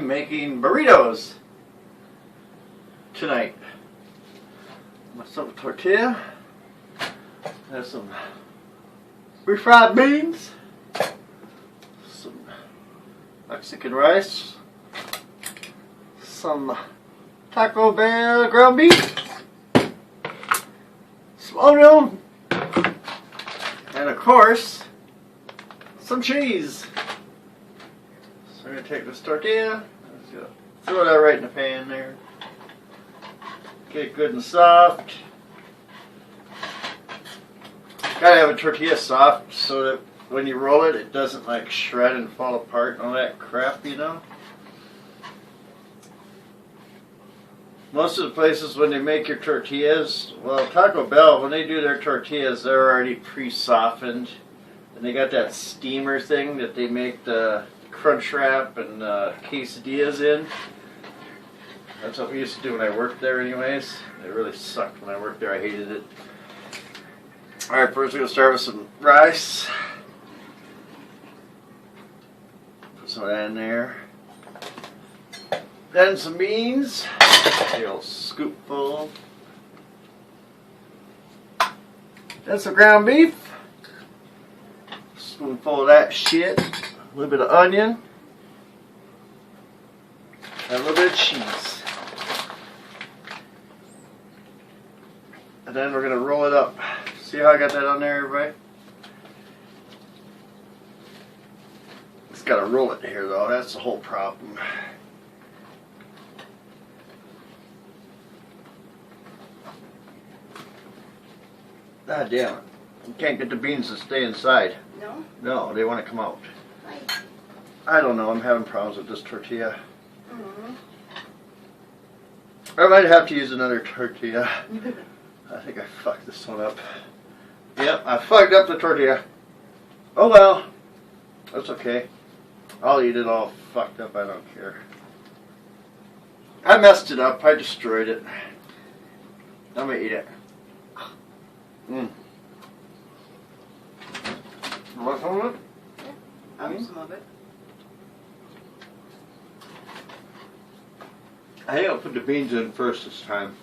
I'm making burritos tonight. Some tortilla, have some refried beans, some Mexican rice, some Taco Bell ground beef, some onion, and of course, some cheese. So I'm going to take this tortilla, let's go throw that right in the pan there. Get it good and soft. Gotta have a tortilla soft so that when you roll it, it doesn't like shred and fall apart and all that crap, you know. Most of the places when they make your tortillas, well, Taco Bell, when they do their tortillas, they're already pre-softened. And they got that steamer thing that they make the crunch wrap and quesadillas in. That's what we used to do when I worked there anyways. It really sucked when I worked there. I hated it. Alright, first we're going to start with some rice. Put some of that in there. Then some beans. A little scoopful. Then some ground beef. A spoonful of that shit. A little bit of onion. And a little bit of cheese. And then we're going to roll it up. See how I got that on there, everybody? It's got to roll it here, though. That's the whole problem. God damn it. You can't get the beans to stay inside. No? No, they want to come out. Why? I don't know. I'm having problems with this tortilla. Mm-hmm. I might have to use another tortilla. I think I fucked this one up. Yep, I fucked up the tortilla. Oh well. That's okay. I'll eat it all fucked up. I don't care. I messed it up. I destroyed it. I'm gonna eat it. Mmm. You want some of it? Yeah, I'll have some of it. I think I'll put the beans in first this time.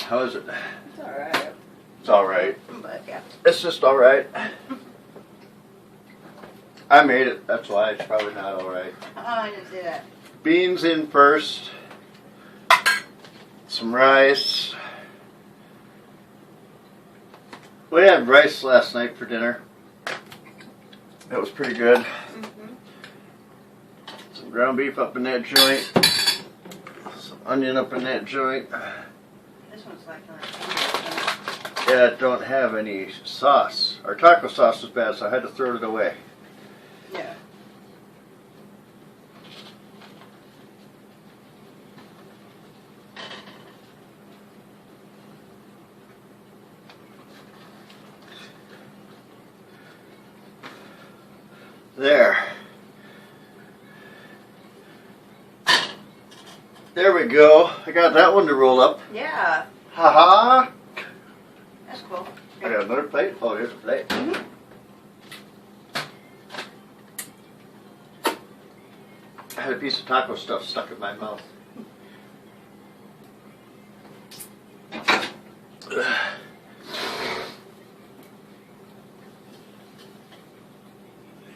How is it? It's alright. It's alright. But yeah. It's just alright. I made it, that's why it's probably not alright. I didn't say that. Beans in first. Some rice. We had rice last night for dinner. It was pretty good. Mm-hmm. Some ground beef up in that joint. Some onion up in that joint. This one's like Yeah, it don't have any sauce. Our taco sauce was bad, so I had to throw it away. yeah. There. There we go. I got that one to roll up. Yeah. Ha-ha. That's cool. I got another plate. Oh, here's a plate. Mm-hmm. I had a piece of taco stuff stuck in my mouth.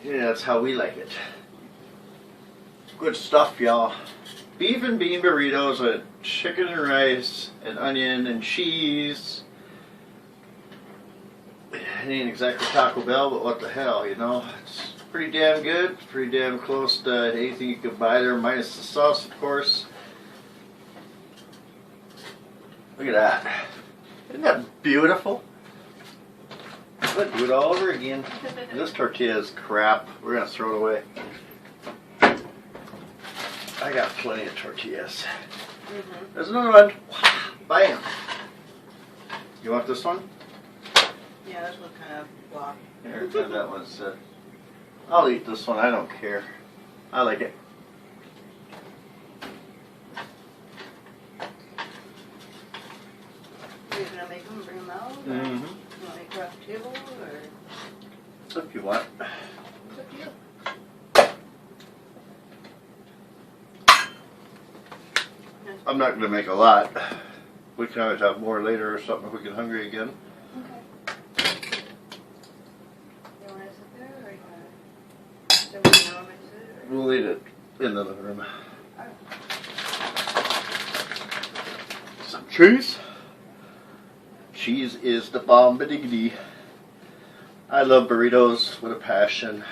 Yeah, that's how we like it. Good stuff, y'all. Beef and bean burritos with chicken and rice and onion and cheese. It ain't exactly Taco Bell, but what the hell, you know? It's pretty damn good. It's pretty damn close to anything you could buy there, minus the sauce, of course. Look at that. Isn't that beautiful? Let's do it all over again. This tortilla is crap. We're going to throw it away. I got plenty of tortillas. Mm-hmm. There's another one. Bam. You want this one? Yeah, this one's kind of blocked. Here, try that one instead. I'll eat this one. I don't care. I like it. Are you going to make them and bring them out? Or Mm-hmm. you want to make across the table? Or? If you want. It's up to you. I'm not going to make a lot. We can always have more later or something if we get hungry again. Okay. You want to sit there or you want to? Somebody in the room and sit? We'll eat it in the living room. Some cheese. Cheese is the bomb diggity. I love burritos with a passion.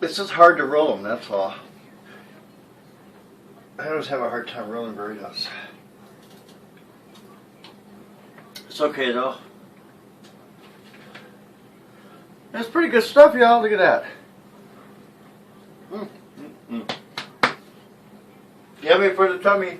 It's just hard to roll them, that's all. I always have a hard time rolling burritos. It's okay though. That's pretty good stuff, y'all. Look at that. Yummy for the tummy.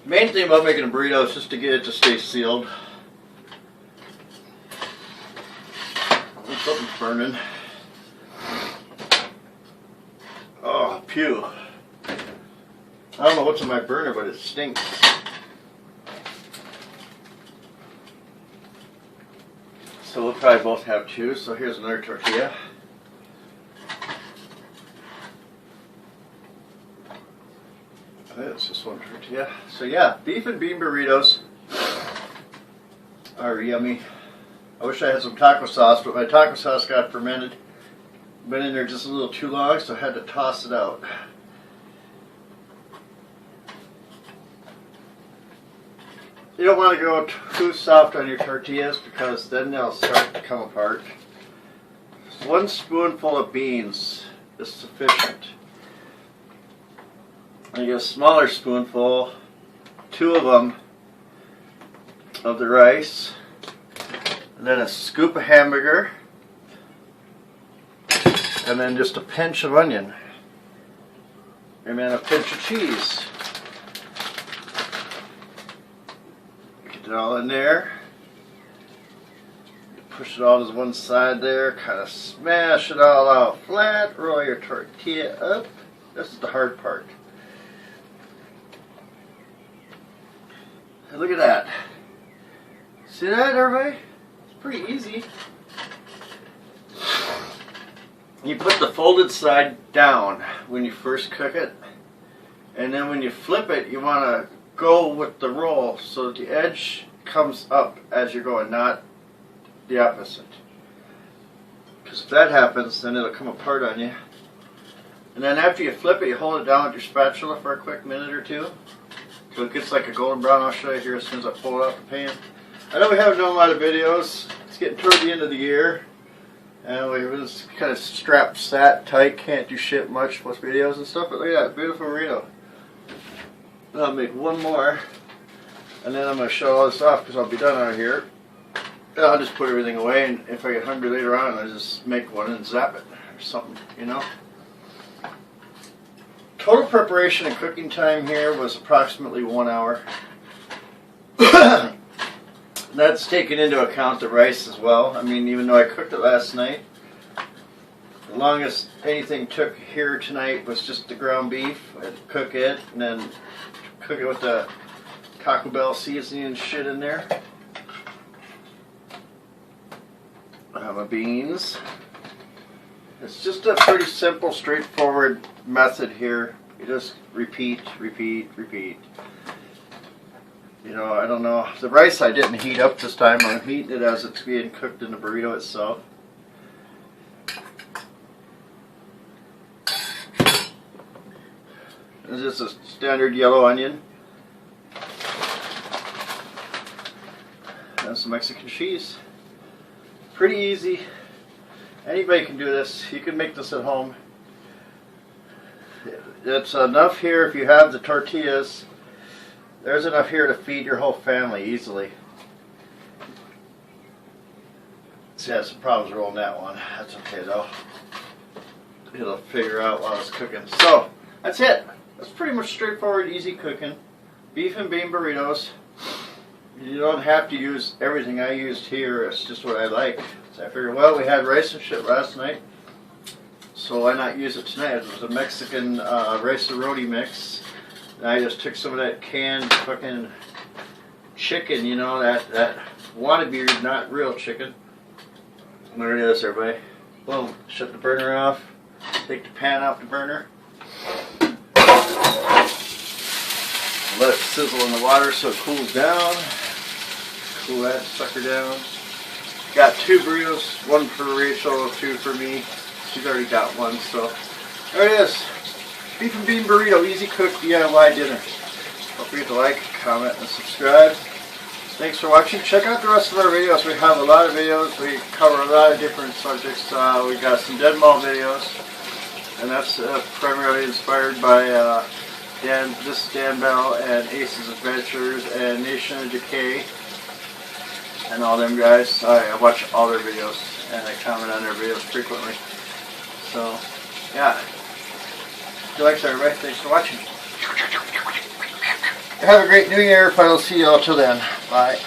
Main thing about making a burrito is just to get it to stay sealed. Something's burning. Oh, pew. I don't know what's in my burner, but it stinks. So we'll probably both have two. So here's another tortilla. It's just one tortilla. So yeah, beef and bean burritos are yummy. I wish I had some taco sauce, but my taco sauce got fermented. Been in there just a little too long, so I had to toss it out. You don't want to go too soft on your tortillas because then they'll start to come apart. So 1 spoonful of beans is sufficient. I get a smaller spoonful, 2 of them, of the rice, and then a scoop of hamburger, and then just a pinch of onion, and then a pinch of cheese. Get it all in there. Push it all to one side there, kind of smash it all out flat, roll your tortilla up. This is the hard part. Look at that. See that, everybody? It's pretty easy. You put the folded side down when you first cook it, and then when you flip it, you want to go with the roll so that the edge comes up as you're going, not the opposite. Because if that happens, then it'll come apart on you. And then after you flip it, you hold it down with your spatula for a quick minute or two. So it gets like a golden brown. I'll show you here as soon as I pull it out the pan. I know we haven't done a lot of videos. It's getting toward the end of the year. And we was kind of strapped sat tight. Can't do shit much with videos and stuff. But look at that. Beautiful burrito. I'll make one more. And then I'm going to show all this off because I'll be done out here. And I'll just put everything away. And if I get hungry later on, I'll just make one and zap it or something, you know. Total preparation and cooking time here was approximately 1 hour. That's taking into account the rice as well. I mean, even though I cooked it last night, the longest anything took here tonight was just the ground beef. I'd cook it and then cook it with the Taco Bell seasoning and shit in there. My beans. It's just a pretty simple, straightforward method here. You just repeat, repeat, repeat. You know, I don't know. The rice I didn't heat up this time. I'm heating it as it's being cooked in the burrito itself. This is a standard yellow onion. And some Mexican cheese. Pretty easy. Anybody can do this. You can make this at home. It's enough here if you have the tortillas. There's enough here to feed your whole family easily. See, I had some problems rolling that one. That's okay though. It'll figure out while it's cooking. So, that's it. That's pretty much straightforward, easy cooking. Beef and bean burritos. You don't have to use everything I used here. It's just what I like. So I figured, well, we had rice and shit last night, so why not use it tonight? It was a Mexican rice roti mix. And I just took some of that canned fucking chicken, you know, that wannabe, not real chicken. There it is, everybody. Boom. Shut the burner off. Take the pan off the burner. Let it sizzle in the water so it cools down. Cool that sucker down. Got 2 burritos, 1 for Rachel, 2 for me. She's already got 1, so there it is. Beef and bean burrito, easy cook DIY dinner. Don't forget to like, comment, and subscribe. Thanks for watching. Check out the rest of our videos. We have a lot of videos. We cover a lot of different subjects. We got some Dead Mall videos, and that's primarily inspired by this is Dan Bell and Ace's Adventures and Nation of Decay and all them guys. I watch all their videos and I comment on their videos frequently. So, yeah. Good luck to everybody. Thanks for watching. Have a great New Year if I don't see you all till then. Bye.